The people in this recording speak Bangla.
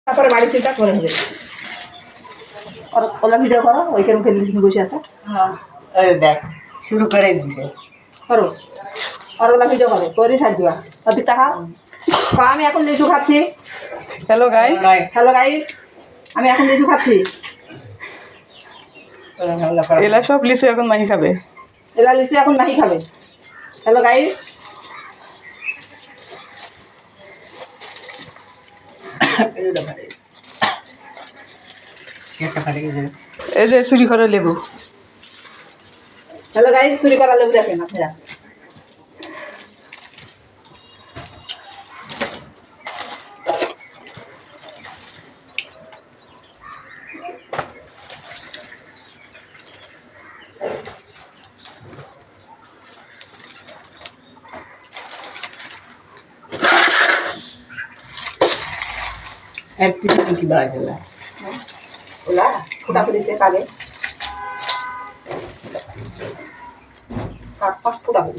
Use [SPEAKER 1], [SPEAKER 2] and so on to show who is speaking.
[SPEAKER 1] তারপরে বাড়ি চিন্তা করে হবে। ওলা ভিডিও করো, ওইখানে ফেলে বসে আছে।
[SPEAKER 2] হ্যাঁ দেখ শুরু করে দিছে
[SPEAKER 1] করো, আর ওলা ভিডিও করো, করে ছাড় দিবা। অতি টাকা আমি এখন লিচু খাচ্ছি।
[SPEAKER 3] হ্যালো গাইস,
[SPEAKER 1] হ্যালো গাইস, আমি এখন লিচু খাচ্ছি।
[SPEAKER 3] এলা সব লিচু এখন মাহি খাবে।
[SPEAKER 1] এলা লিচু এখন মাহি খাবে। হ্যালো গাইস,
[SPEAKER 3] এই যে চুরি করে লেবু।
[SPEAKER 1] হ্যালো গাইস, চুরি করা লেবু দেখেন আপনারা।
[SPEAKER 2] কি বাজে
[SPEAKER 1] ওলা ফুটা করিতে কাগে কাক পাক ফুটা করি।